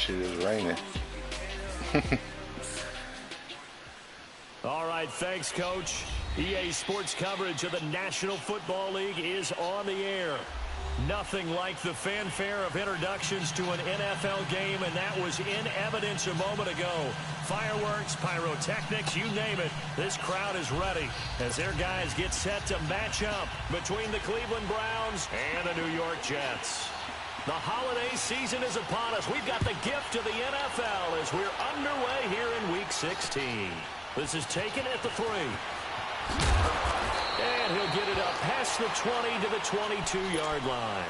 shit is raining. All right, thanks, Coach. EA Sports coverage of the National Football League is on the air. Nothing like the fanfare of introductions to an NFL game, and that was in evidence a moment ago. Fireworks, pyrotechnics, you name it. This crowd is ready as their guys get set to match up between the Cleveland Browns and the New York Jets. The holiday season is upon us. We've got the gift of the NFL as we're underway here in Week 16. This is taken at the 3. And he'll get it up past the 20 to the 22-yard line.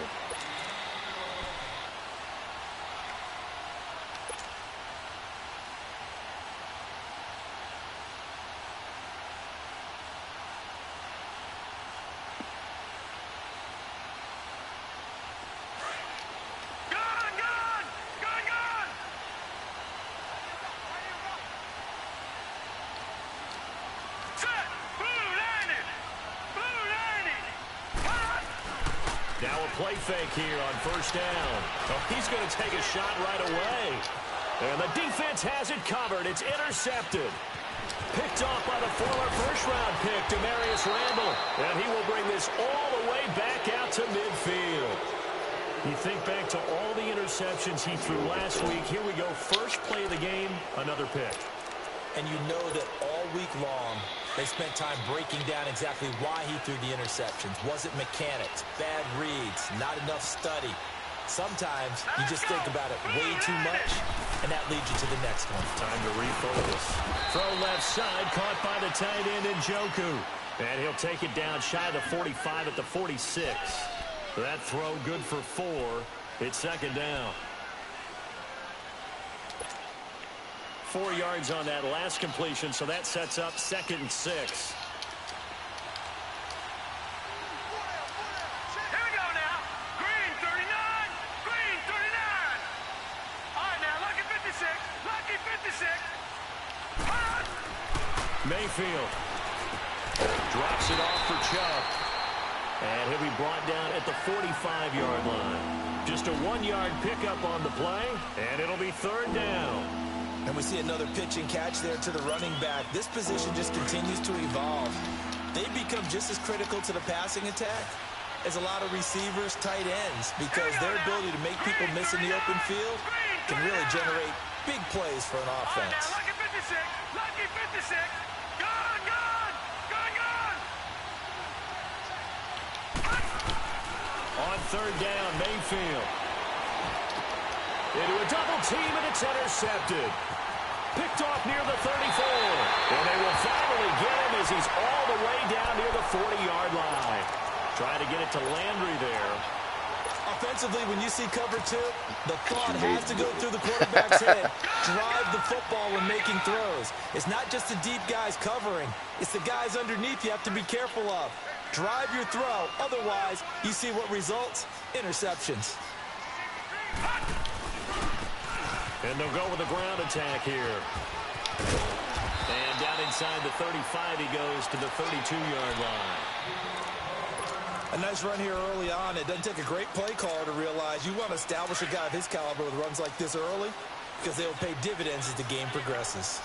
Now a play fake here on first down. Oh, he's going to take a shot right away. And the defense has it covered. It's intercepted. Picked off by the former first-round pick, Demarius Randall. And he will bring this all the way back out to midfield. You think back to all the interceptions he threw last week. Here we go. First play of the game, another pick. And you know that all week long, they spent time breaking down exactly why he threw the interceptions. Was it mechanics, bad reads, not enough study? Sometimes you just think about it way too much, and that leads you to the next one. Time to refocus. Throw left side, caught by the tight end Njoku. And he'll take it down shy of the 45 at the 46. That throw good for 4. It's second down. 4 yards on that last completion, so that sets up 2nd and 6. Here we go now. Green 39. Green 39. All right, now, lucky 56. Lucky 56. Mayfield drops it off for Chubb. And he'll be brought down at the 45-yard line. Just a 1-yard pickup on the play, and it'll be 3rd down. And we see another pitch and catch there to the running back. This position just continues to evolve. They become just as critical to the passing attack as a lot of receivers, tight ends, because their ability to make people miss in the open field can really generate big plays for an offense. Lucky 56. Lucky 56. Gone, gone. Gone, gone. On 3rd down, Mayfield. Into a double team, and it's intercepted. Picked off near the 34. And they will finally get him as he's all the way down near the 40-yard line. Trying to get it to Landry there. Offensively, when you see cover 2, the thought has to go through the quarterback's head. Drive the football when making throws. It's not just the deep guys covering. It's the guys underneath you have to be careful of. Drive your throw. Otherwise, you see what results? Interceptions. And they'll go with a ground attack here. And down inside the 35, he goes to the 32-yard line. A nice run here early on. It doesn't take a great play caller to realize you want to establish a guy of his caliber with runs like this early because they will pay dividends as the game progresses.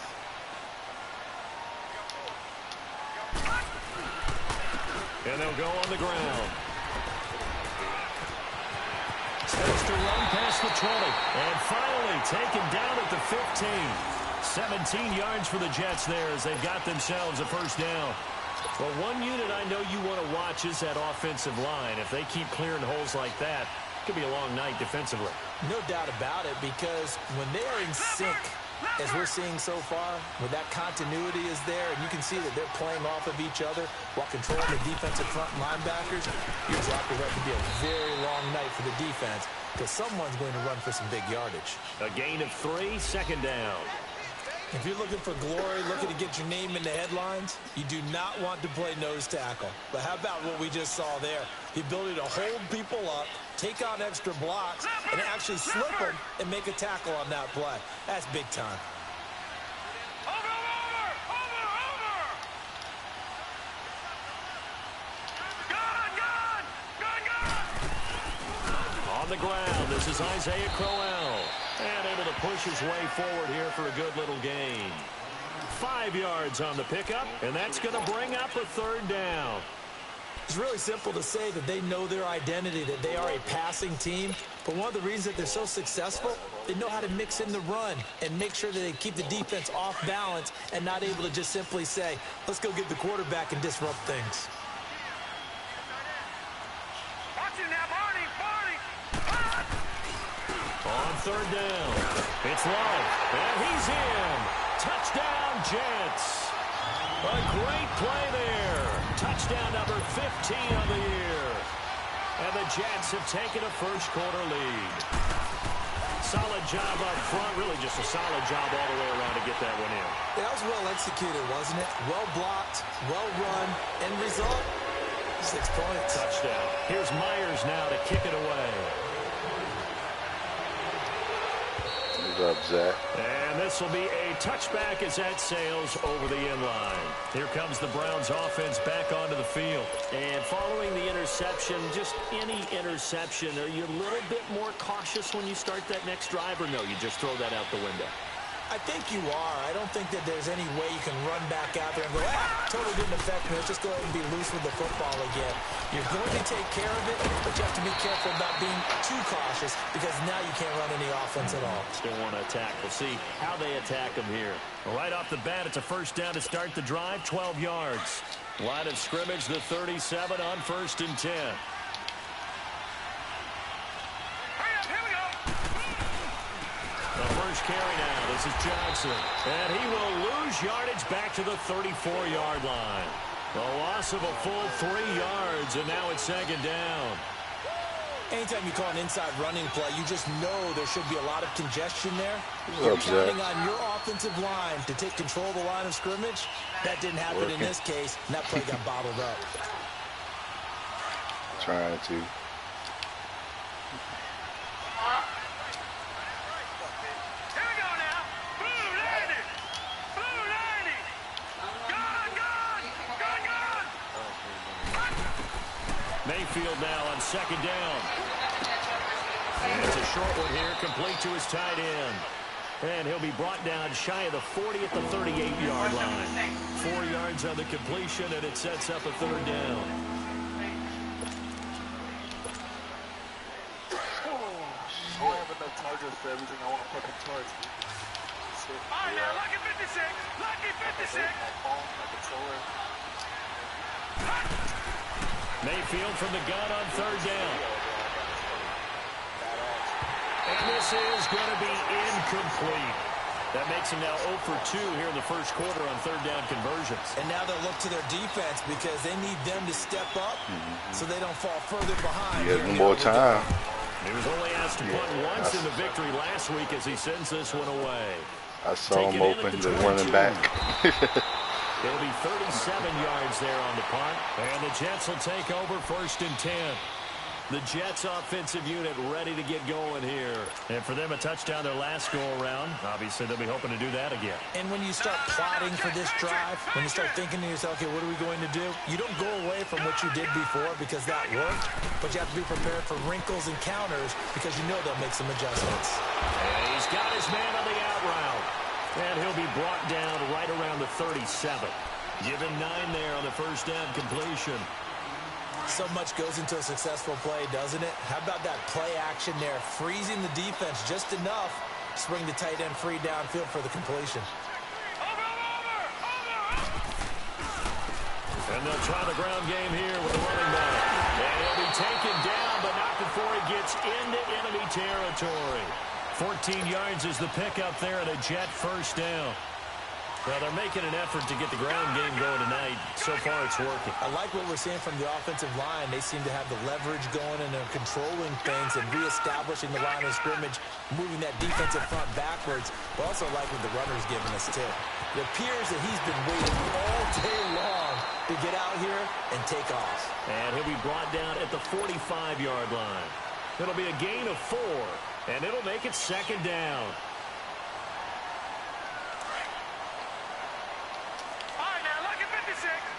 And they'll go on the ground. Starts to run past the 20. And finally taken down at the 15. 17 yards for the Jets there as they've got themselves a first down. Well, one unit I know you want to watch is that offensive line. If they keep clearing holes like that, it could be a long night defensively. No doubt about it, because when they are in sync, as we're seeing so far, where that continuity is there, and you can see that they're playing off of each other while controlling the defensive front linebackers, you're exactly right. To be a very long night for the defense because someone's going to run for some big yardage. A gain of 3, second down. If you're looking for glory, looking to get your name in the headlines, you do not want to play nose tackle. But how about what we just saw there? The ability to hold people up, take on extra blocks, and actually slip them and make a tackle on that play. That's big time. On the ground, this is Isaiah Crowell. And able to push his way forward here for a good little gain. 5 yards on the pickup, and that's going to bring up a third down. It's really simple to say that they know their identity, that they are a passing team. But one of the reasons that they're so successful, they know how to mix in the run and make sure that they keep the defense off balance and not able to just simply say, let's go get the quarterback and disrupt things. On third down, it's Love, and he's in. Touchdown, Jets. A great play there. Touchdown number 15 on the year. And the Jets have taken a first-quarter lead. Solid job up front. Really just a solid job all the way around to get that one in. That was well executed, wasn't it? Well blocked, well run. End result, 6 points. Touchdown. Here's Myers now to kick it away. Good job, Zach. And this will be a touchback as that sails over the end line. Here comes the Browns offense back onto the field. And following the interception, just any interception, are you a little bit more cautious when you start that next drive, or no, you just throw that out the window? I think you are. I don't think that there's any way you can run back out there and go, totally didn't affect me. Let's just go ahead and be loose with the football again. You're going to take care of it, but you have to be careful about being too cautious because now you can't run any offense at all. Still want to attack. We'll see how they attack them here. Well, right off the bat, it's a first down to start the drive, 12 yards. Line of scrimmage, the 37 on 1st and 10. Carry now. This is Johnson. And he will lose yardage back to the 34-yard line. The loss of a full 3 yards, and now it's 2nd down. Anytime you call an inside running play, you just know there should be a lot of congestion there. You're counting on your offensive line to take control of the line of scrimmage. That didn't happen in this case, and that play got bottled up. Trying to. Mayfield now on 2nd down. And it's a short one here, complete to his tight end. And he'll be brought down shy of the 40 at the 38-yard line. 4 yards on the completion, and it sets up a 3rd down. I don't have enough charges for everything I want to put in charge. All right, now, lucky 56. Lucky 56. My phone, my controller. Mayfield from the gun on 3rd down. And this is going to be incomplete. That makes him now 0 for 2 here in the first quarter on 3rd down conversions. And now they'll look to their defense because they need them to step up so they don't fall further behind. Get more time. He was only asked to punt once in the victory last week as he sends this one away. I saw him open the running back. It'll be 37 yards there on the punt. And the Jets will take over 1st and 10. The Jets offensive unit ready to get going here. And for them, a touchdown their last go-around. Obviously, they'll be hoping to do that again. And when you start plotting for this drive, when you start thinking to yourself, okay, what are we going to do? You don't go away from what you did before because that worked. But you have to be prepared for wrinkles and counters because you know they'll make some adjustments. And he's got his man on the out route. And he'll be brought down right around the 37. Given 9 there on the first down completion. So much goes into a successful play, doesn't it? How about that play action there? Freezing the defense just enough to bring the tight end free downfield for the completion. And they'll try the ground game here with the running back. And he'll be taken down, but not before he gets into enemy territory. 14 yards is the pickup there at a Jet first down. Well, they're making an effort to get the ground game going tonight. So far, it's working. I like what we're seeing from the offensive line. They seem to have the leverage going, and they're controlling things and reestablishing the line of scrimmage, moving that defensive front backwards. But also like what the runner's giving us, too. It appears that he's been waiting all day long to get out here and take off. And he'll be brought down at the 45-yard line. It'll be a gain of 4, and it'll make it 2nd down.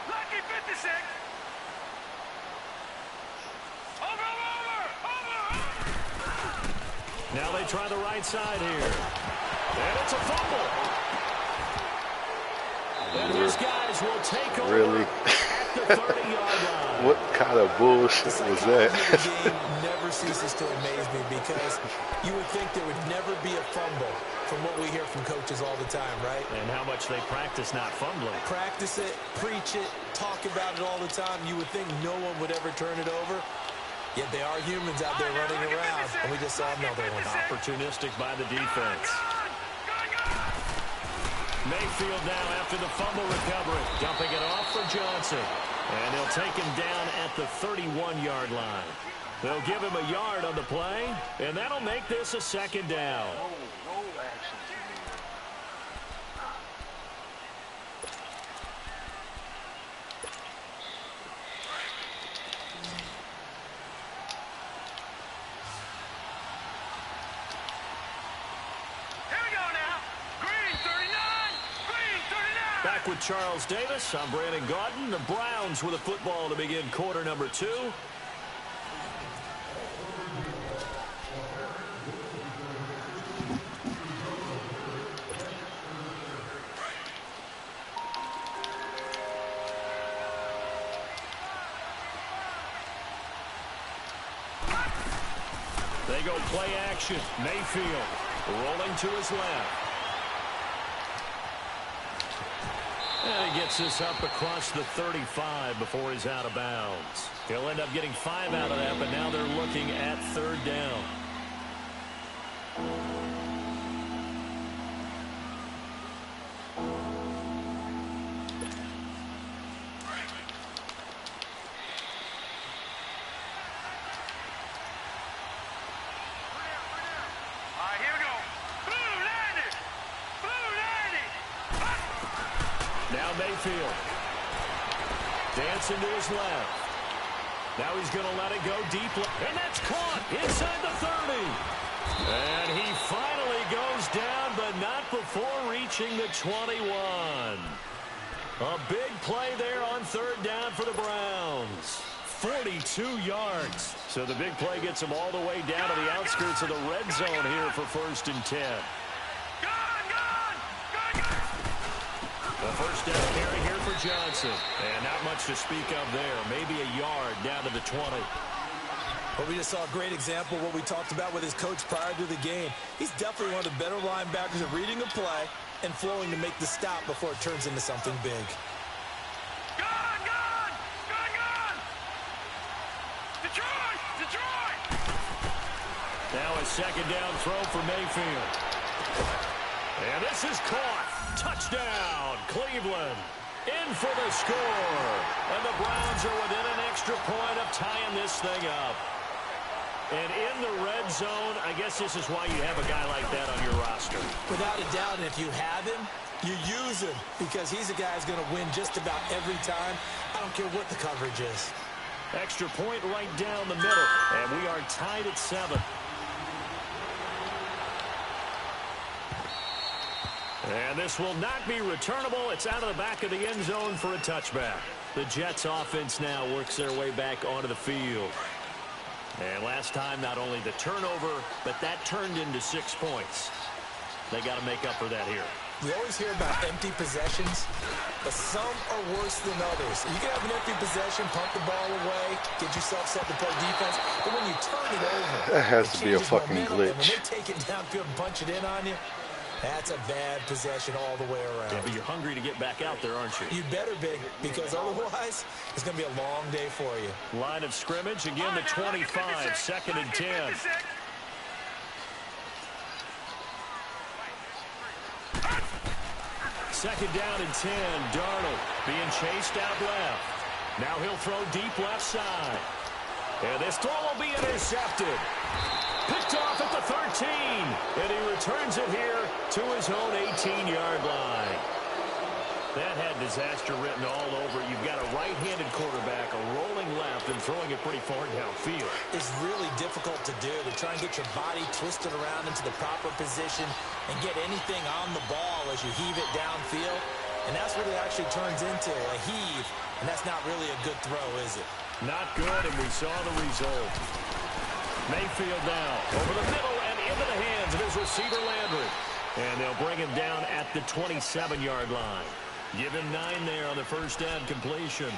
Lucky 56. Over. Now they try the right side here. And it's a fumble. And his guys will take over Really? at the 30-yard line. What kind of bullshit was that? The game never ceases to amaze me because you would think there would never be a fumble from what we hear from coaches all the time, right? And how much they practice not fumbling. Practice it, preach it, talk about it all the time. You would think no one would ever turn it over. Yet they are humans out there running around, and we just saw another one. Opportunistic by the defense. Mayfield now after the fumble recovery. Dumping it off for Johnson. And they'll take him down at the 31-yard line. They'll give him a yard on the play, and that'll make this a second down. No action. Back with Charles Davis. I'm Brandon Gaudin. The Browns with the football to begin quarter number 2. They go play action. Mayfield rolling to his left. And he gets this up across the 35 before he's out of bounds. He'll end up getting 5 out of that, but now they're looking at third down. Now Mayfield. Dancing to his left. Now he's going to let it go deep. And that's caught inside the 30. And he finally goes down, but not before reaching the 21. A big play there on third down for the Browns. 42 yards. So the big play gets him all the way down to the outskirts of the red zone here for 1st and 10. The first down carry here for Johnson. And not much to speak of there. Maybe a yard down to the 20. Well, we just saw a great example of what we talked about with his coach prior to the game. He's definitely one of the better linebackers at reading a play and flowing to make the stop before it turns into something big. Detroit! Now a second down throw for Mayfield. And this is caught. Touchdown, Cleveland. In for the score. And the Browns are within an extra point of tying this thing up. And in the red zone, I guess this is why you have a guy like that on your roster. Without a doubt, and if you have him, you use him because he's a guy who's going to win just about every time. I don't care what the coverage is. Extra point right down the middle. And we are tied at 7. And this will not be returnable. It's out of the back of the end zone for a touchback. The Jets offense now works their way back onto the field. And last time, not only the turnover, but that turned into 6 points. They got to make up for that here. We always hear about empty possessions, but some are worse than others. You can have an empty possession, pump the ball away, get yourself set to play defense, but when you turn it over, That has to be a fucking momentum, and when glitch. they take it downfield and punch it in on you, that's a bad possession all the way around. Yeah, but you're hungry to get back out there, aren't you? You better be, because otherwise, it's going to be a long day for you. Line of scrimmage, again the 25, 2nd and 10. Second down and 10, Darnold being chased out left. Now he'll throw deep left side. And this throw will be intercepted. Picked off at the 13. And he returns it here to his own 18-yard line. That had disaster written all over it. You've got a right-handed quarterback, a rolling left, and throwing it pretty far downfield. It's really difficult to do, to try and get your body twisted around into the proper position and get anything on the ball as you heave it downfield. And that's what it actually turns into, a heave. And that's not really a good throw, is it? Not good, and we saw the result. Mayfield now over the middle and into the hands of his receiver, Landry. And they'll bring him down at the 27-yard line. Give him 9 there on the first down completion.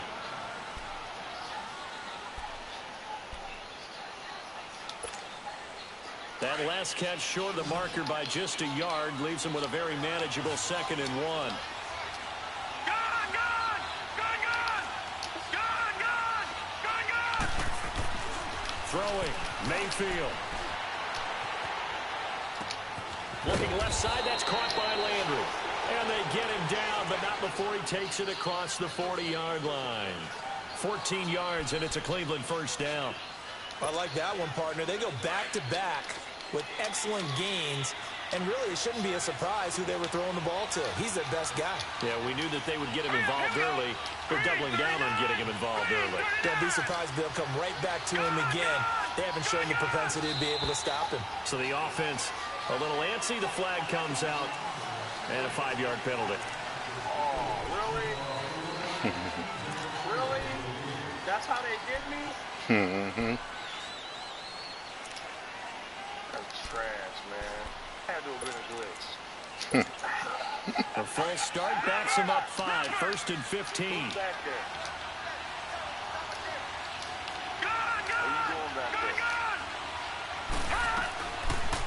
That last catch short of the marker by just a yard leaves him with a very manageable 2nd and 1. Gun! Gun! Gun! Gun! Gun! Gun! Gun! Gun! Throwing, Mayfield. Looking left side, that's caught by Landry. And they get him down, but not before he takes it across the 40-yard line. 14 yards, and it's a Cleveland first down. I like that one, partner. They go back-to-back with excellent gains, and really it shouldn't be a surprise who they were throwing the ball to. He's their best guy. Yeah, we knew that they would get him involved early. They're doubling down on getting him involved early. Don't be surprised if they'll come right back to him again. They haven't shown the propensity to be able to stop him. So the offense a little antsy. The flag comes out, and a 5-yard penalty. Oh, really? Really? That's how they get me? That's trash, man. Had to have been a glitch. A false start backs him up 5, 1st and 15. Back there. Gun! What are you doing back Gun! there? Gun!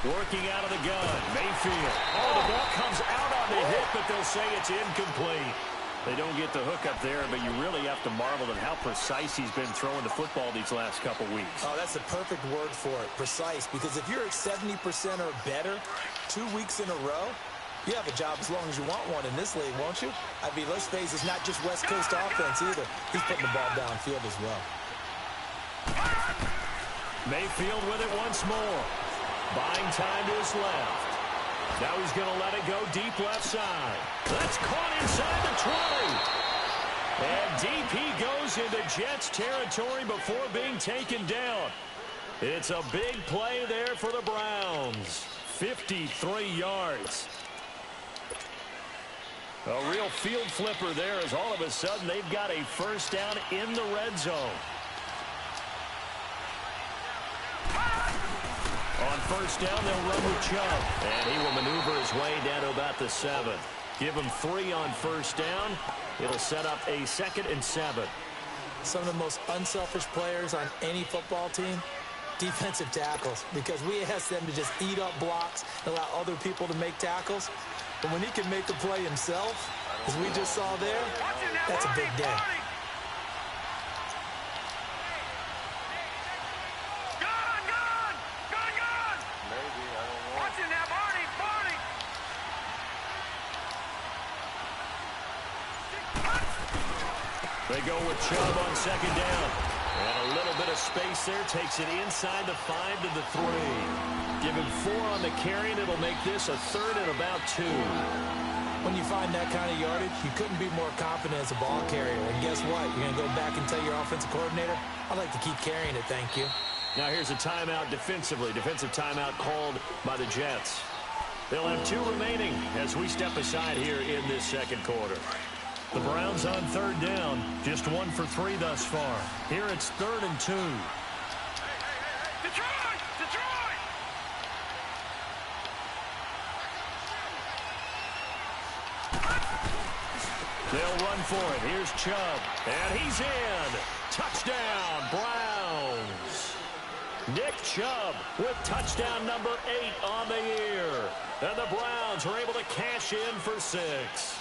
Working out of the gun, Mayfield. Oh, the ball comes out on the hit, but they'll say it's incomplete. They don't get the hook up there, but you really have to marvel at how precise he's been throwing the football these last couple weeks. Oh, that's the perfect word for it, precise, because if you're at 70% or better 2 weeks in a row, you have a job as long as you want one in this league, won't you? I mean, let's face it, it's not just West Coast offense either. He's putting the ball downfield as well. Mayfield with it once more. Buying time to his left. Now he's going to let it go deep left side. That's caught inside the 20. And deep he goes into Jets territory before being taken down. It's a big play there for the Browns. 53 yards. A real field flipper there as all of a sudden they've got a first down in the red zone. On first down, they'll run with Chubb. And he will maneuver his way down to about the 7. Give him 3 on first down. It'll set up a 2nd and 7. Some of the most unselfish players on any football team, defensive tackles, because we ask them to just eat up blocks, allow other people to make tackles. But when he can make a play himself, as we just saw there, that's a big day. They go with Chubb on 2nd down. And a little bit of space there. Takes it inside the 5 to the 3. Give him 4 on the carry, and it'll make this a 3rd and about 2. When you find that kind of yardage, you couldn't be more confident as a ball carrier. And guess what? You're going to go back and tell your offensive coordinator, I'd like to keep carrying it, thank you. Now here's a timeout defensively. Defensive timeout called by the Jets. They'll have 2 remaining as we step aside here in this second quarter. The Browns on 3rd down. Just 1 for 3 thus far. Here it's 3rd and 2. Detroit! Detroit! They'll run for it. Here's Chubb. And he's in. Touchdown, Browns. Nick Chubb with touchdown number 8 on the year. And the Browns are able to cash in for 6.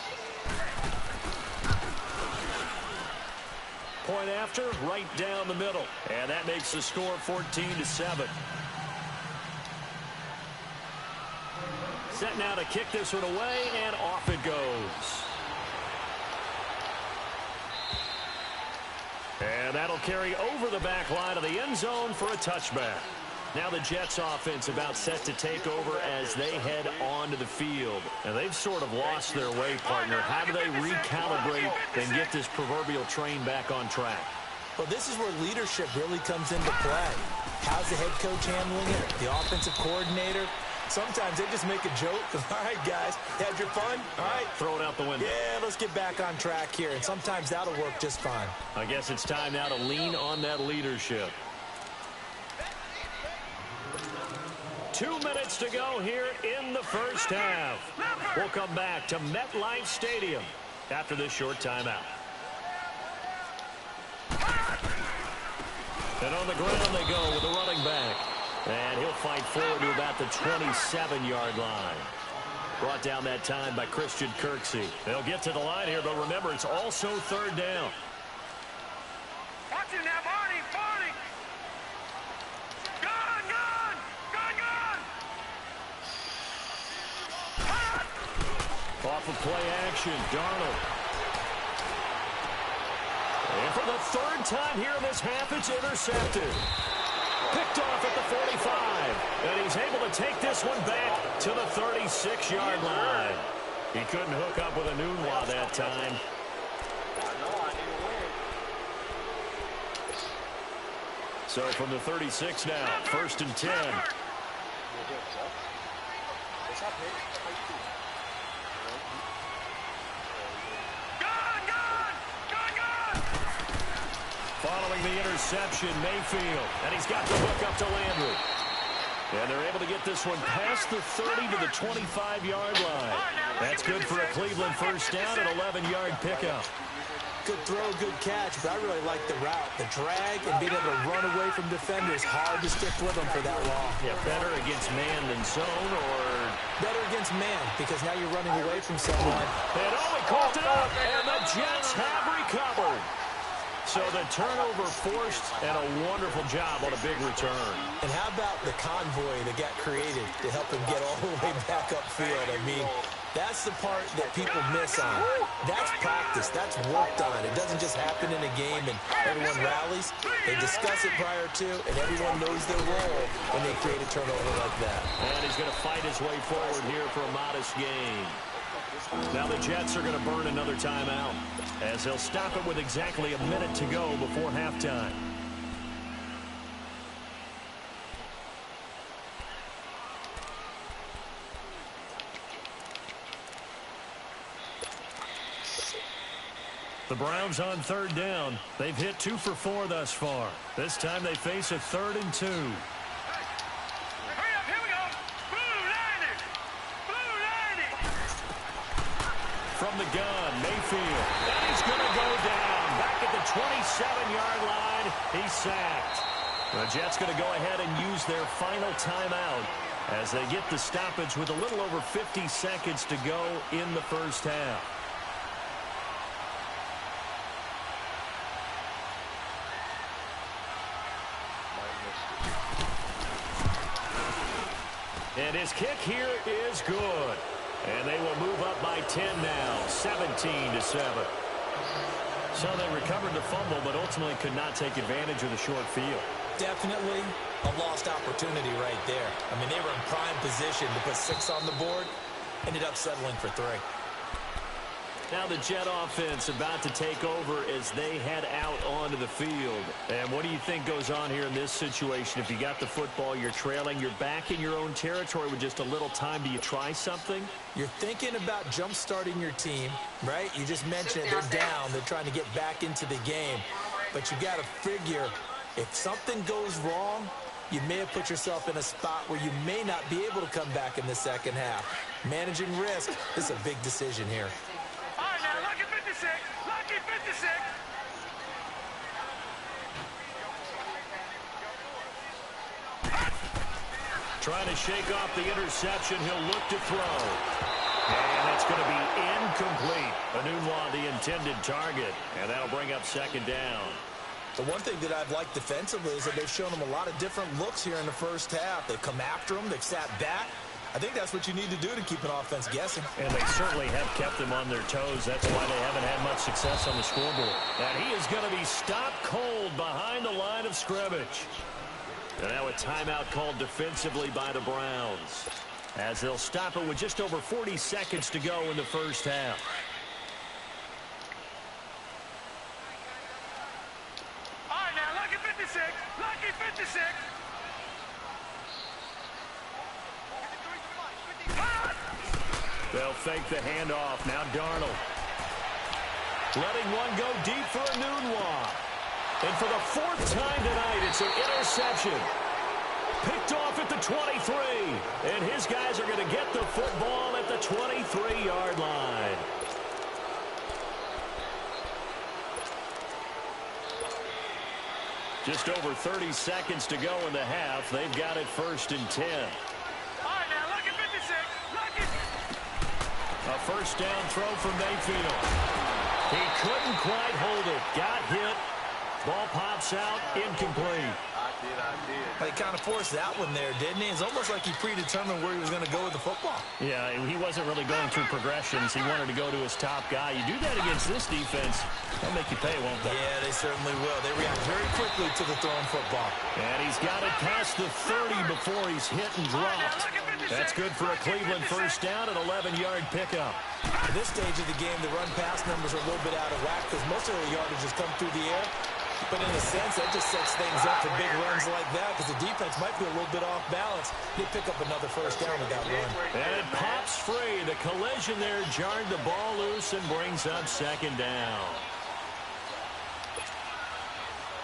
Point after, right down the middle. And that makes the score 14-7. Set now to kick this one away, and off it goes. And that'll carry over the back line of the end zone for a touchback. Now the Jets offense about set to take over as they head onto the field. And they've sort of lost their way, partner. How do they recalibrate and get this proverbial train back on track? Well, this is where leadership really comes into play. How's the head coach handling it? The offensive coordinator? Sometimes they just make a joke. All right, guys, had your fun? All right. Throw it out the window. Yeah, let's get back on track here. And sometimes that'll work just fine. I guess it's time now to lean on that leadership. 2 minutes to go here in the first half. We'll come back to MetLife Stadium after this short timeout. And on the ground they go with the running back. And he'll fight forward to about the 27-yard line. Brought down that time by Christian Kirksey. They'll get to the line here, but remember, it's also third down. Watch him now, Barney, Barney. Gun, gun, gun, gun. Off of play action, Darnold. And for the third time here in this half, it's intercepted. Picked off at the 45. And he's able to take this one back to the 36-yard line. He couldn't hook up with a Nunwa that time. So from the 36 now, 1st and 10. Following the interception, Mayfield. And he's got the hook up to Landry. And they're able to get this one past the 30 to the 25-yard line. That's good for a Cleveland first down, an 11-yard pickup. Good throw, good catch, but I really like the route. The drag and being able to run away from defenders, hard to stick with them for that long. Yeah, better against man than zone, or... Better against man, because now you're running away from someone. And he called it up, and the Jets have recovered. So the turnover forced, and a wonderful job on a big return. And how about the convoy that got created to help him get all the way back upfield? I mean, that's the part that people miss on. That's practice. That's worked on. It doesn't just happen in a game and everyone rallies. They discuss it prior to, and everyone knows their role when they create a turnover like that. And he's going to fight his way forward here for a modest gain. Now the Jets are going to burn another timeout as they'll stop it with exactly a minute to go before halftime. The Browns on third down. They've hit 2 for 4 thus far. This time they face a 3rd and 2. Hurry up, here we go. Blue landing. Blue landing. From the gun, Mayfield. And he's going to go down. Back at the 27-yard line. He's sacked. The Jets going to go ahead and use their final timeout as they get the stoppage with a little over 50 seconds to go in the first half. And his kick here is good. And they will move up by 10 now, 17-7. So they recovered the fumble, but ultimately could not take advantage of the short field. Definitely a lost opportunity right there. I mean, they were in prime position to put 6 on the board. Ended up settling for 3. Now the Jet offense about to take over as they head out onto the field. And what do you think goes on here in this situation? If you got the football, you're trailing, you're back in your own territory with just a little time. Do you try something? You're thinking about jump-starting your team, right? You just mentioned it. They're down. They're trying to get back into the game. But you got to figure if something goes wrong, you may have put yourself in a spot where you may not be able to come back in the second half. Managing risk is a big decision here. All right, now, lucky 56. Lucky 56. Trying to shake off the interception. He'll look to throw. And it's going to be incomplete. Anunwa, the intended target. And that'll bring up 2nd down. The one thing that I've liked defensively is that they've shown them a lot of different looks here in the first half. They've come after them. They've sat back. I think that's what you need to do to keep an offense guessing. And they certainly have kept them on their toes. That's why they haven't had much success on the scoreboard. And he is going to be stopped cold behind the line of scrimmage. And now a timeout called defensively by the Browns, as they'll stop it with just over 40 seconds to go in the first half. All right, now, lucky 56. Lucky 56. They'll fake the handoff. Now Darnold. Letting one go deep for Anunwa. And for the 4th time tonight, it's an interception. Picked off at the 23. And his guys are going to get the football at the 23-yard line. Just over 30 seconds to go in the half. They've got it 1st and 10. All right, now, lucky 56. Lucky. A first down throw from Mayfield. He couldn't quite hold it. Got hit. Ball pops out. Incomplete. I did. He kind of forced that one there, didn't he? It's almost like he predetermined where he was going to go with the football. Yeah, he wasn't really going through progressions. He wanted to go to his top guy. You do that against this defense, they'll make you pay, won't they? Yeah, they certainly will. They react very quickly to the thrown football. And he's got it past the 30 before he's hit and dropped. That's good for a Cleveland first down, an 11-yard pickup. At this stage of the game, the run-pass numbers are a little bit out of whack because most of the yardage has come through the air. But in a sense, that just sets things up for big runs like that because the defense might be a little bit off balance. They pick up another first down with that run. And it pops free. The collision there jarred the ball loose and brings up 2nd down.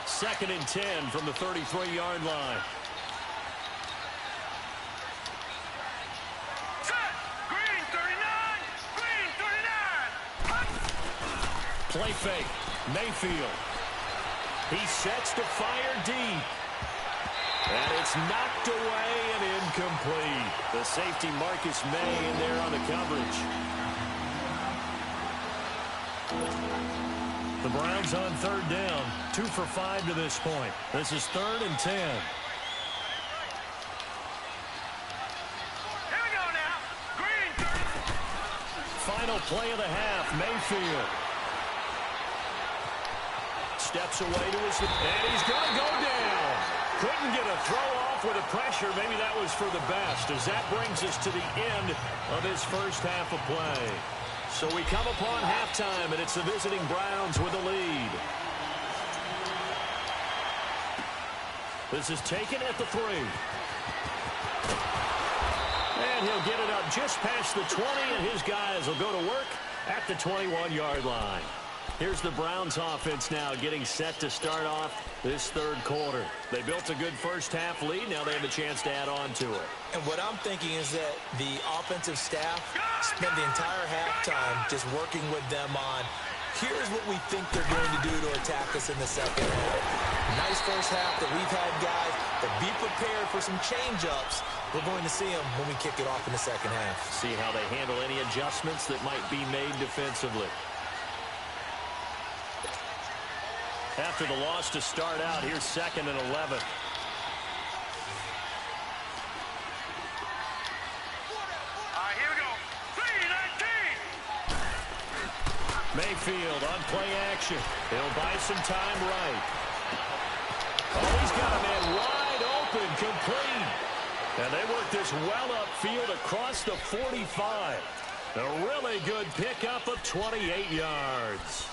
2nd and 10 from the 33-yard line. Set. Green 39. Green 39. Play fake. Mayfield. He sets to fire deep. And it's knocked away and incomplete. The safety Marcus May in there on the coverage. The Browns on 3rd down. 2 for 5 to this point. This is 3rd and 10. Here we go now. Green 30. Final play of the half. Mayfield. Steps away to his, and he's going to go down. Couldn't get a throw off with the pressure. Maybe that was for the best, as that brings us to the end of his first half of play. So we come upon halftime, and it's the visiting Browns with the lead. This is taken at the 3. And he'll get it up just past the 20, and his guys will go to work at the 21-yard line. Here's the Browns offense now getting set to start off this 3rd quarter. They built a good first half lead. Now they have a chance to add on to it. And what I'm thinking is that the offensive staff spent the entire halftime just working with them on, here's what we think they're going to do to attack us in the second half. Nice first half that we've had, guys, but be prepared for some change-ups. We're going to see them when we kick it off in the second half. See how they handle any adjustments that might be made defensively. After the loss to start out, here's 2nd and 11. All right, here we go. 3-19. Mayfield on play action. He'll buy some time right. Oh, he's got a man wide open, complete. And they work this well upfield across the 45. A really good pickup of 28 yards.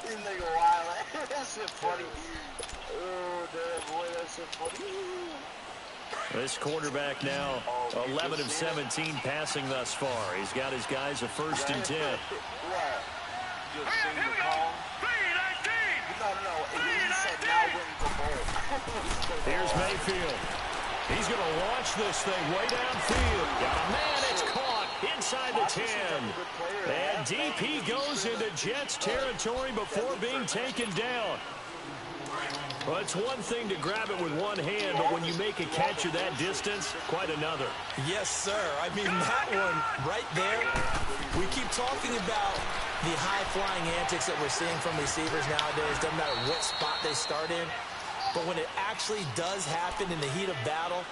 This nigga wild. That's shit funny. Oh, damn, boy, that's shit funny. This quarterback now 11 of 17 passing thus far. He's got his guys a 1st and 10. What? Just sing the call. 3-19. No. He said now winning the ball. Here's Mayfield. He's going to launch this thing way downfield. Got a man, it's caught inside the 10. And deep he goes into Jets territory before being taken down. Well, it's one thing to grab it with one hand, but when you make a catch of that distance, quite another. Yes, sir. I mean, that one right there, we keep talking about the high-flying antics that we're seeing from receivers nowadays. Doesn't matter what spot they start in. But when it actually does happen in the heat of battle,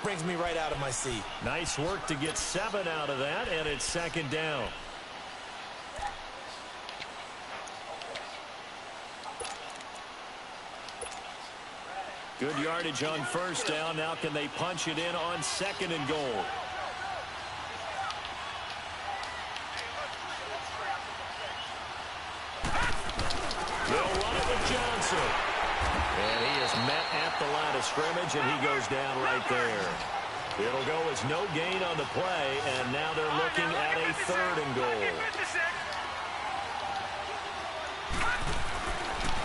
brings me right out of my seat. Nice work to get 7 out of that, and it's 2nd down. Good yardage on 1st down. Now can they punch it in on 2nd and goal? They'll run it with Johnson. And he is met at the line of scrimmage, and he goes down right there. It'll go as no gain on the play, and now they're looking at a 3rd and goal.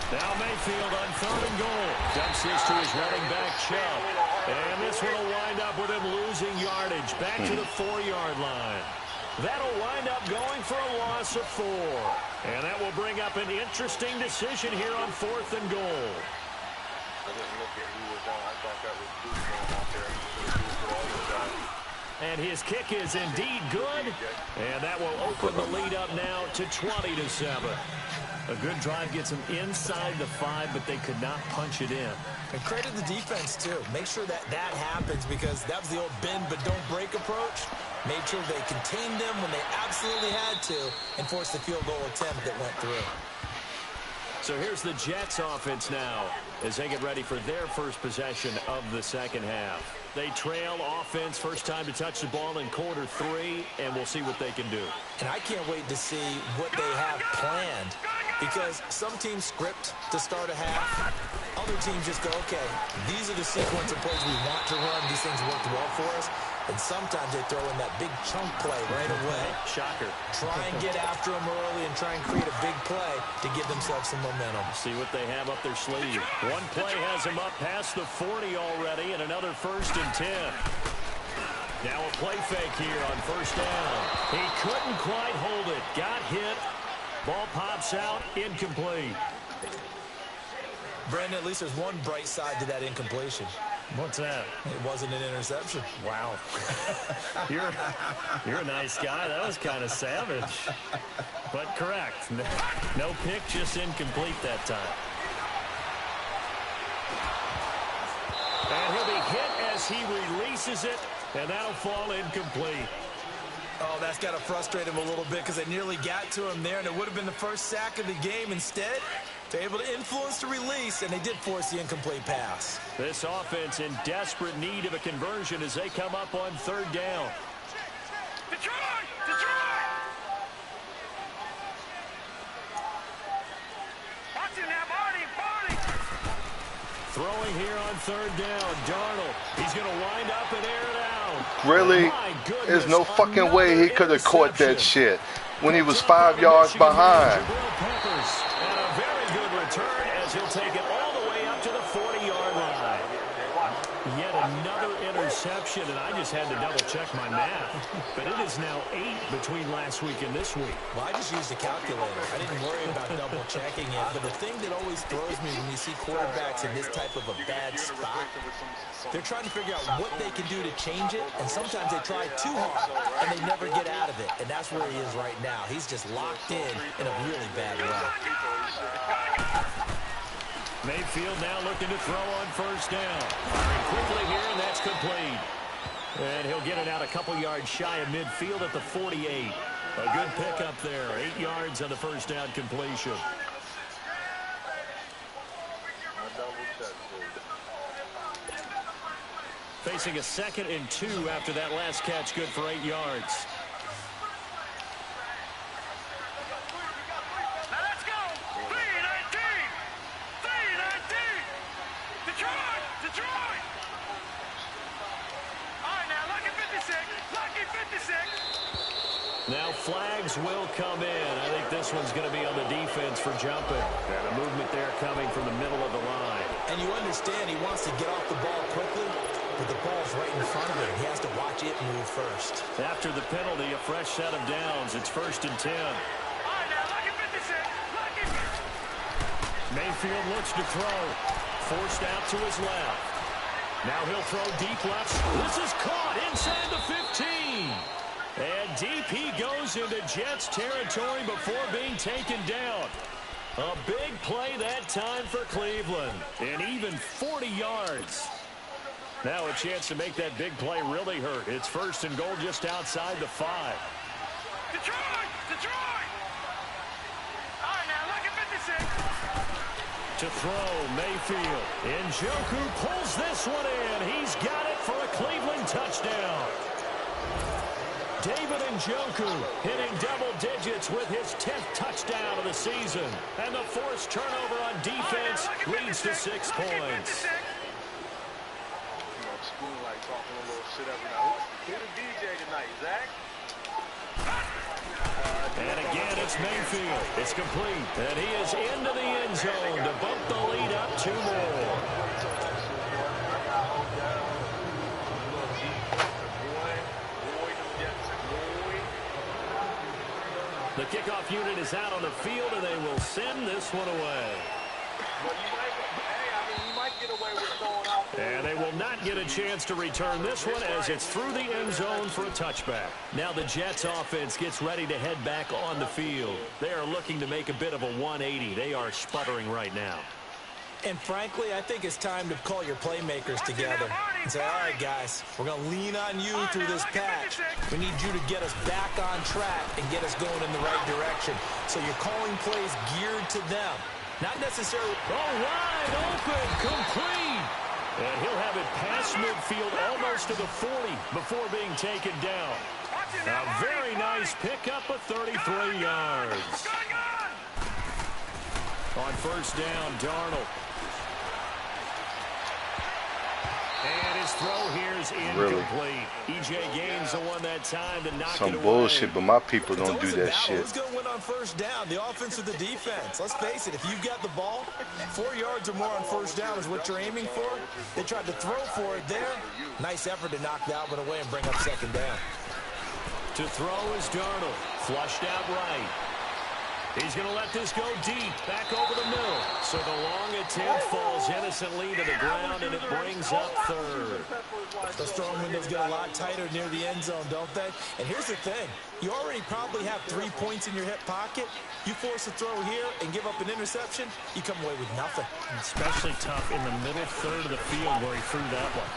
Now Mayfield on 3rd and goal. Dumps this to his running back, Chubb. And this one will wind up with him losing yardage back to the 4-yard line. That'll wind up going for a loss of 4. And that will bring up an interesting decision here on 4th and goal. I didn't look at who was on. I thought that was Bruce going out there. And his kick is indeed good. And that will open the lead up now to 20-7. A good drive gets them inside the 5, but they could not punch it in. And credit the defense, too. Make sure that happens, because that was the old bend but don't break approach. Made sure they contained them when they absolutely had to and forced the field goal attempt that went through. So here's the Jets offense now as they get ready for their first possession of the second half. They trail offense, first time to touch the ball in quarter 3, and we'll see what they can do. And I can't wait to see what they have planned, because some teams script to start a half. Other teams just go, okay, these are the sequence of plays we want to run. These things worked well for us. And sometimes they throw in that big chunk play right away. Shocker. Try and get after them early and try and create a big play to give themselves some momentum. See what they have up their sleeve. One play has them up past the 40 already, and another 1st and 10. Now a play fake here on 1st down. He couldn't quite hold it. Got hit. Ball pops out. Incomplete. Brandon, at least there's one bright side to that incompletion. What's that? It wasn't an interception. Wow. You're a nice guy. That was kind of savage. But correct. No pick, just incomplete that time. And he'll be hit as he releases it, and that'll fall incomplete. Oh, that's got to frustrate him a little bit, because they nearly got to him there, and it would have been the first sack of the game. Instead, they're able to influence the release, and they did force the incomplete pass. This offense in desperate need of a conversion as they come up on 3rd down. Detroit! Detroit! Watch him now, Barney! Throwing here on 3rd down. Darnold. He's going to wind up and air it out. Really? There's no fucking way he could have caught that shit when he was 5 yards behind. And a very good return as he'll take it all the way up to the 40-yard line. Yet another interception, and I just had to double-check my math. But it is now 8 between last week and this week. Well, I just used a calculator. I didn't worry about double-checking it. But the thing that always throws me when you see quarterbacks in this type of a bad spot, they're trying to figure out what they can do to change it, and sometimes they try too hard, and they never get out of it. And that's where he is right now. He's just locked in a really bad run. Mayfield now looking to throw on 1st down. Firing quickly here, and that's complete. And he'll get it out a couple yards shy of midfield at the 48. A good pickup there. 8 yards on the 1st down completion. Facing a 2nd and 2 after that last catch, good for 8 yards. Now let's go! 3-19! 3-19! Detroit! Detroit! All right, now, lucky 56! Lucky 56! Now flags will come in. I think this one's going to be on the defense for jumping. And a movement there coming from the middle of the line. And you understand he wants to get off the ball quickly, but the ball's right in front of him. He has to watch it move first. After the penalty, a fresh set of downs. It's 1st and 10. All right, now, lucky 56! Lucky 56! Mayfield looks to throw. Forced out to his left. Now he'll throw deep left. This is caught inside the 15. And deep he goes into Jets territory before being taken down. A big play that time for Cleveland. And even 40 yards. Now a chance to make that big play really hurt. It's 1st and goal just outside the 5. Detroit! Detroit! All right, now, lucky 56! To throw, Mayfield. Njoku pulls this one in. He's got it for a Cleveland touchdown. David Njoku hitting double digits with his 10th touchdown of the season. And the forced turnover on defense leads to 6 points. Spoon like talking a little shit every night. Who the DJ tonight, Zach? And again, it's Mayfield. It's complete. And he is into the end zone to bump the lead up 2 more. The kickoff unit is out on the field, and they will send this one away. And they will not get a chance to return this one as it's through the end zone for a touchback. Now the Jets offense gets ready to head back on the field. They are looking to make a bit of a 180. They are sputtering right now. And frankly, I think it's time to call your playmakers together and say, all right, guys, we're going to lean on you through this patch. We need you to get us back on track and get us going in the right direction. So you're calling plays geared to them. Not necessarily. Oh, wide open, complete. And he'll have it past midfield almost to the 40 before being taken down. A very nice pickup of 33 yards. On first down, Darnold. And his throw here is incomplete. E.J. Gaines the one that time to knock it away. Some bullshit, but my people don't do that shit. Who's going to win on first down, the offense or the defense? Let's face it, if you've got the ball, 4 yards or more on first down is what you're aiming for. They tried to throw for it there. Nice effort to knock that one away and bring up second down. To throw is Darnold. Flushed out right. He's going to let this go deep, back over the middle. So the long attempt falls innocently to the ground, and it brings up third. Those throwing windows get a lot tighter near the end zone, don't they? And here's the thing. You already probably have 3 points in your hip pocket. You force a throw here and give up an interception, you come away with nothing. Especially tough in the middle third of the field where he threw that one.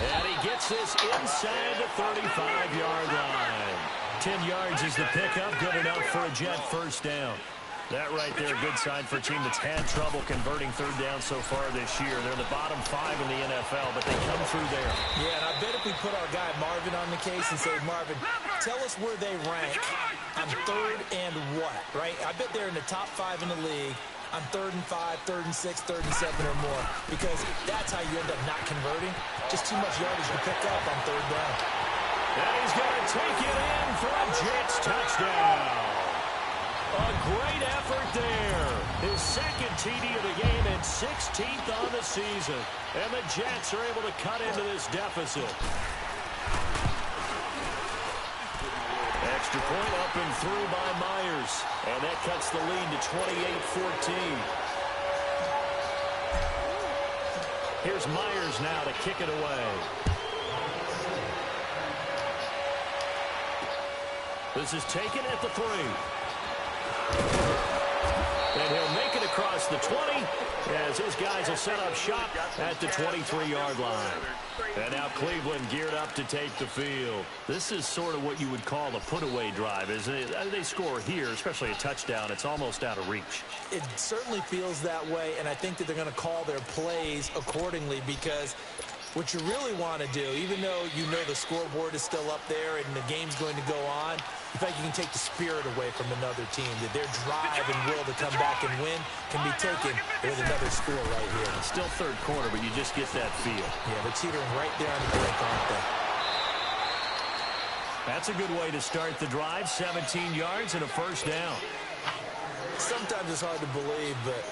And he gets this inside the 35-yard line. 10 yards is the pickup, good enough for a Jet first down. That right there, a good sign for a team that's had trouble converting third down so far this year. They're the bottom 5 in the NFL, but they come through there. Yeah, and I bet if we put our guy Marvin on the case and say, Marvin, tell us where they rank on third and what, right? I bet they're in the top 5 in the league on 3rd and 5, 3rd and 6, 3rd and 7 or more, because that's how you end up not converting. Just too much yardage to pick up on third down. And he's going to take it in for a Jets touchdown. A great effort there. His second TD of the game and 16th on the season. And the Jets are able to cut into this deficit. Extra point up and through by Myers. And that cuts the lead to 28-14. Here's Myers now to kick it away. This is taken at the 3. And he'll make it across the 20 as his guys will set up shop at the 23-yard line. And now Cleveland geared up to take the field. This is sort of what you would call a put-away drive, isn't it? They score here, especially a touchdown. It's almost out of reach. It certainly feels that way, and I think that they're going to call their plays accordingly, because what you really want to do, even though you know the scoreboard is still up there and the game's going to go on, you think you can take the spirit away from another team, that their drive and will to come back and win can be taken with another score right here. It's still third quarter, but you just get that feel. Yeah, they're teetering right there on the brink, aren't they? That's a good way to start the drive. 17 yards and a first down. Sometimes it's hard to believe, but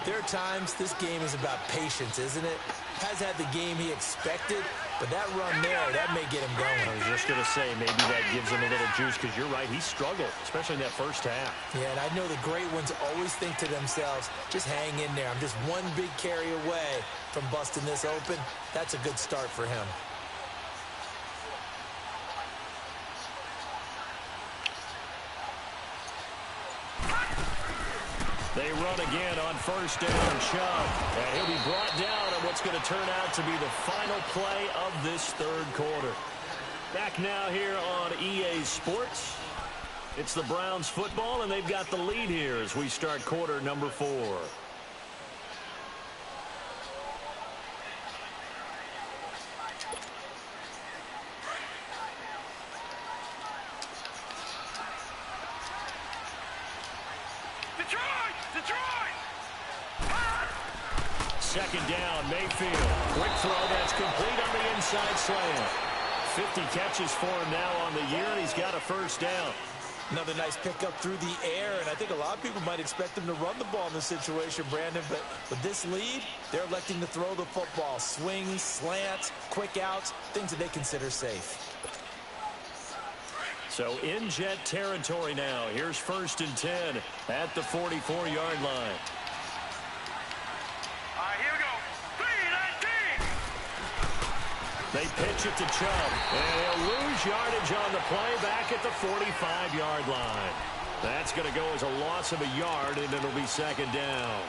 there are times this game is about patience, isn't it? Has had the game he expected, but that run there, that may get him going. I was just going to say, maybe that gives him a little juice, because you're right, he struggled, especially in that first half. Yeah, and I know the great ones always think to themselves, just hang in there. I'm just one big carry away from busting this open. That's a good start for him. They run again on first down, Chubb. And he'll be brought down on what's going to turn out to be the final play of this third quarter. Back now here on EA Sports. It's the Browns football, and they've got the lead here as we start quarter number 4. Detroit! Detroit! Second down, Mayfield. Quick throw that's complete on the inside slant. 50 catches for him now on the year, and he's got a first down. Another nice pickup through the air, and I think a lot of people might expect him to run the ball in this situation, Brandon, but with this lead, they're electing to throw the football. Swings, slants, quick outs, things that they consider safe. So in Jet territory now. Here's 1st and 10 at the 44-yard line. All right, here we go. 3-19. They pitch it to Chubb, and he'll lose yardage on the play back at the 45-yard line. That's going to go as a loss of a yard, and it'll be second down.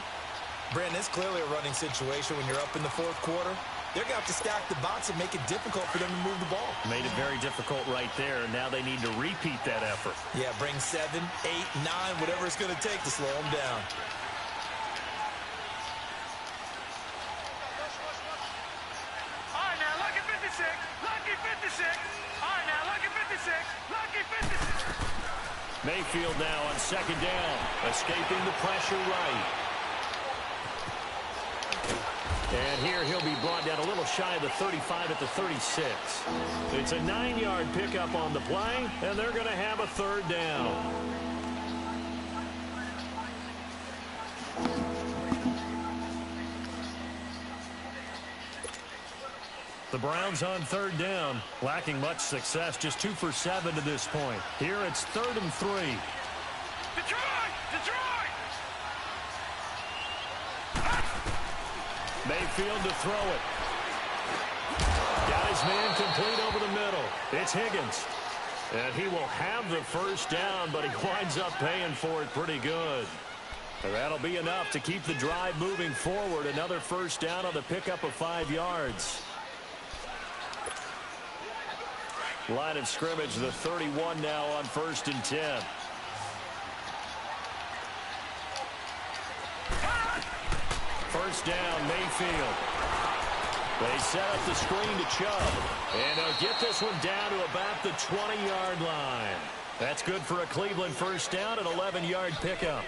Brandon, it's clearly a running situation when you're up in the fourth quarter. They're going to have to stack the box and make it difficult for them to move the ball. Made it very difficult right there. Now they need to repeat that effort. Yeah, bring 7, 8, 9, whatever it's going to take to slow them down. All right, now, lucky 56. Lucky 56. All right, now, lucky 56. Lucky 56. Mayfield now on second down, escaping the pressure right. And here he'll be brought down a little shy of the 35 at the 36. It's a 9-yard pickup on the play, and they're going to have a third down. The Browns on third down, lacking much success, just 2 for 7 to this point. Here it's 3rd and 3. Detroit! Detroit! Mayfield to throw it. Got his man complete over the middle. It's Higgins. And he will have the first down, but he winds up paying for it pretty good. And that'll be enough to keep the drive moving forward. Another first down on the pickup of 5 yards. Line of scrimmage, the 31 now on 1st and 10. First down, Mayfield. They set up the screen to Chubb. And they'll get this one down to about the 20-yard line. That's good for a Cleveland first down, an 11-yard pickup.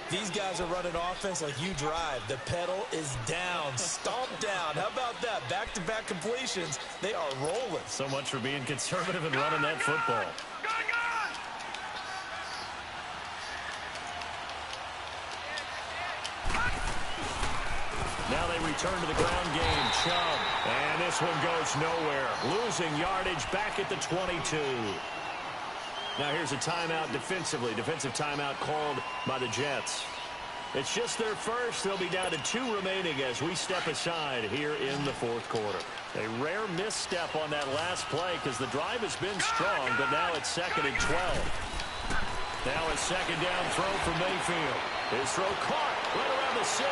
These guys are running offense like you drive. The pedal is down, stomped down. How about that? Back-to-back completions. They are rolling. So much for being conservative and running that football. Now they return to the ground game. Chubb. And this one goes nowhere. Losing yardage back at the 22. Now here's a timeout defensively. Defensive timeout called by the Jets. It's just their first. They'll be down to 2 remaining as we step aside here in the fourth quarter. A rare misstep on that last play because the drive has been strong, but now it's 2nd and 12. Now a second down throw for Mayfield. His throw caught right around the 6.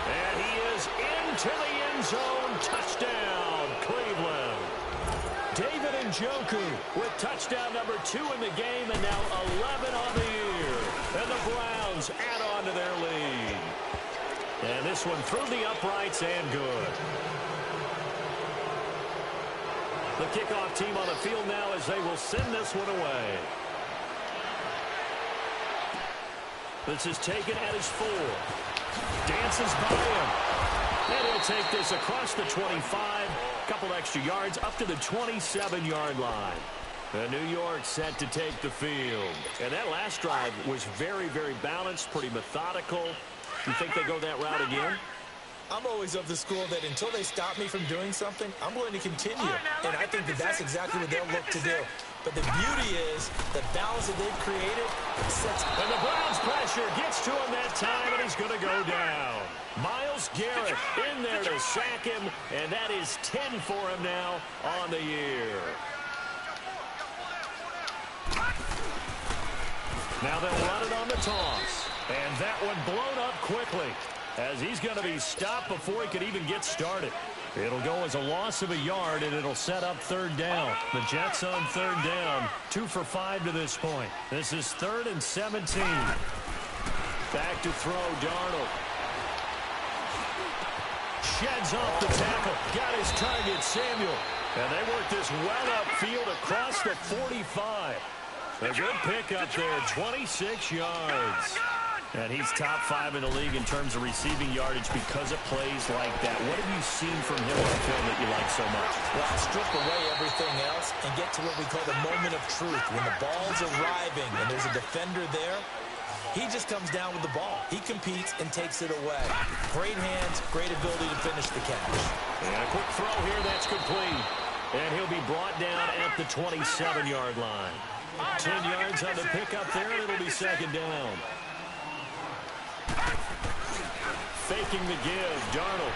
And he is into the end zone. Touchdown, Cleveland. David Njoku with touchdown number 2 in the game, and now 11 on the year. And the Browns add on to their lead. And this one through the uprights and good. The kickoff team on the field now as they will send this one away. This is taken at his 4. Dances by him. And he'll take this across the 25. Couple extra yards up to the 27-yard line. New York set to take the field. And that last drive was very, very balanced, pretty methodical. You think they go that route again? I'm always of the school that until they stop me from doing something, I'm going to continue. And I think that that's exactly what they'll look to do. But the beauty is the balance that they've created sets. And the Browns pressure gets to him that time, and he's going to go down. Myles Garrett in there to sack him, and that is 10 for him now on the year. Now they'll run it on the toss. And that one blown up quickly as he's going to be stopped before he could even get started. It'll go as a loss of a yard, and it'll set up 3rd down. The Jets on 3rd down, 2 for 5 to this point. This is 3rd and 17. Back to throw, Darnold. Sheds off the tackle. Got his target, Samuel. And they work this well upfield across the 45. A good pickup there, 26 yards. And he's top 5 in the league in terms of receiving yardage because of plays like that. What have you seen from him on film that you like so much? Well, strip away everything else and get to what we call the moment of truth. When the ball's arriving and there's a defender there, he just comes down with the ball. He competes and takes it away. Great hands, great ability to finish the catch. And a quick throw here, that's complete. And he'll be brought down at the 27-yard line. 10 yards on the pickup there, and it'll be second down. Faking the give, Darnold.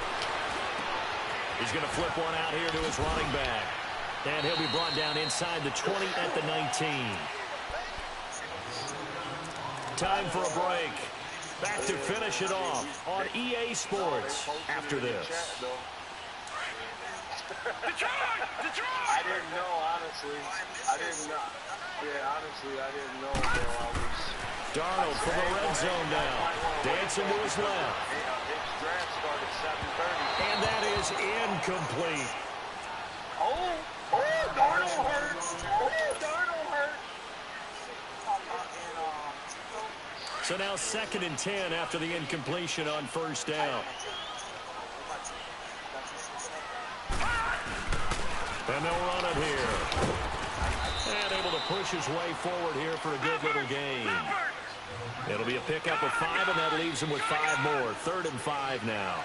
He's going to flip one out here to his running back. And he'll be brought down inside the 20 at the 19. Time for a break. Back to finish it off on EA Sports after this. I didn't know, honestly. I didn't know. Yeah, honestly, I didn't know, bro. Darnold from the red zone now. Dancing to his left. His draft started 7:30. And that is incomplete. Darnold hurt. Darnold hurt. So now 2nd and 10 after the incompletion on first down. And they'll run it here. And able to push his way forward here for a good little gain. It'll be a pickup of 5, and that leaves him with 5 more. 3rd and 5 now.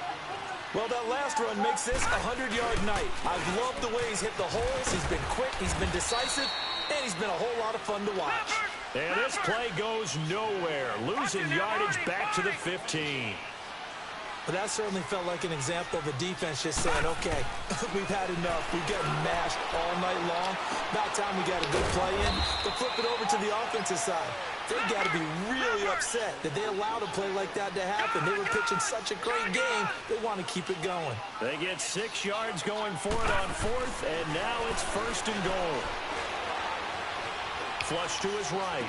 Well, that last run makes this a 100-yard night. I've loved the way he's hit the holes. He's been quick, he's been decisive, and he's been a whole lot of fun to watch. And this play goes nowhere. Losing yardage back to the 15. But that certainly felt like an example of the defense just saying, okay, we've had enough. We've gotten mashed all night long. About time we got a good play in. But flip it over to the offensive side. They got to be really upset that they allowed a play like that to happen. They were pitching such a great game, they want to keep it going. They get 6 yards going for it on 4th, and now it's 1st and goal. Flush to his right.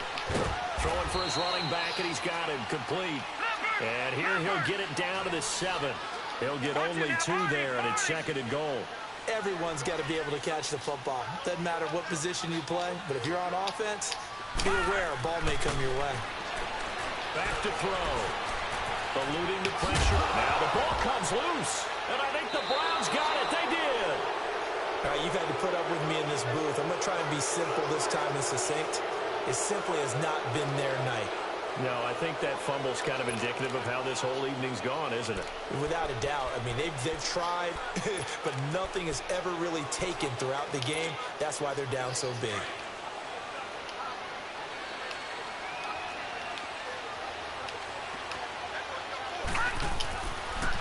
Throwing for his running back, and he's got him complete. And here he'll get it down to the 7. He'll get only 2 there, and it's 2nd and goal. Everyone's got to be able to catch the football. Doesn't matter what position you play, but if you're on offense, be aware a ball may come your way. Back to throw. Eluding the pressure. Now the ball comes loose. And I think the Browns got it. They did. All right, you've had to put up with me in this booth. I'm going to try and be simple this time and succinct. It simply has not been their night. No, I think that fumble's kind of indicative of how this whole evening's gone, isn't it? Without a doubt. I mean, they've tried, but nothing has ever really taken throughout the game. That's why they're down so big.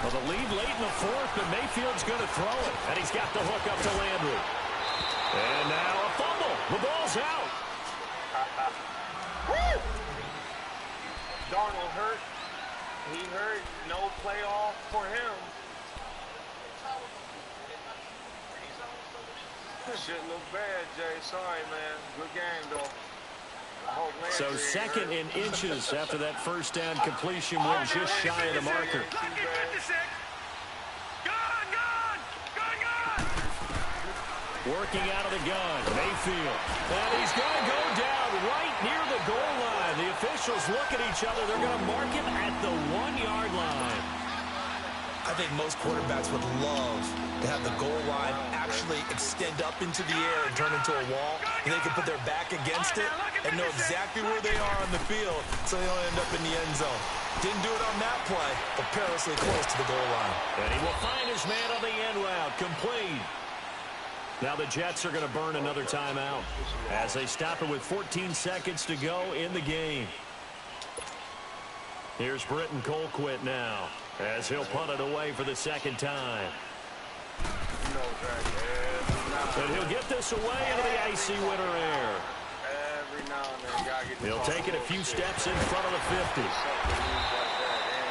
Well, the lead late in the 4th, but Mayfield's going to throw it. And he's got the hook up to Landry. And now a fumble. The ball's out. Woo! Darnold hurt. He hurt. No playoff for him. Shit look bad, Jay. Sorry, man. Good game, though. So 2nd and inches after that first down completion went just shy of the marker. Working out of the gun, Mayfield. And he's going to go down right near the goal line. The officials look at each other. They're going to mark him at the 1-yard line. I think most quarterbacks would love to have the goal line actually extend up into the air and turn into a wall, and they can put their back against it and know exactly where they are on the field so they don't end up in the end zone. Didn't do it on that play, but perilously close to the goal line. And he will find his man on the end route, complete. Now the Jets are going to burn another timeout as they stop it with 14 seconds to go in the game. Here's Britton Colquitt now as he'll punt it away for the 2nd time. And he'll get this away into the icy winter air. He'll take it a few steps in front of the 50.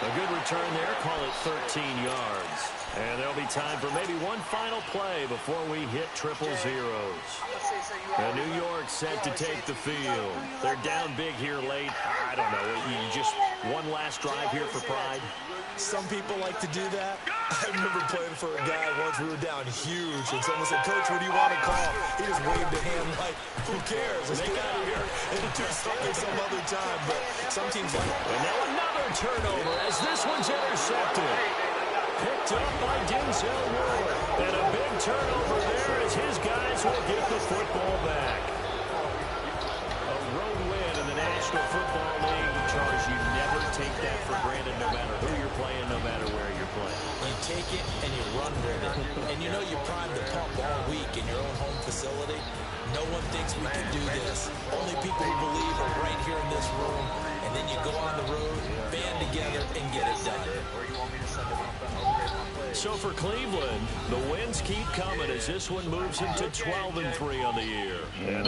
A good return there, call it 13 yards. And there'll be time for maybe one final play before we hit triple zeros. I'm going to say And New York set to take the field. They're down big here late. I don't know. You just one last drive here for pride. Some people like to do that. I remember playing for a guy once. We were down huge, and someone said, "Coach, what do you want to call?" He just waved a hand like, "Who cares? Let's get out of here and do something some other time." But some teams like it. And now another turnover as this one's intercepted. Picked up by Denzel Ward. And a big turnover there as his guys will get the football back. A road win in the National Football League. Charles, you never take that for granted no matter who you're playing, no matter where you're playing. You take it and you run with it. And you know you primed the pump all week in your own home facility. No one thinks we can do this. Only people who believe are right here in this room. And then you go on the road, band together, and get it done. So for Cleveland, the wins keep coming as this one moves into 12-3 on the year. And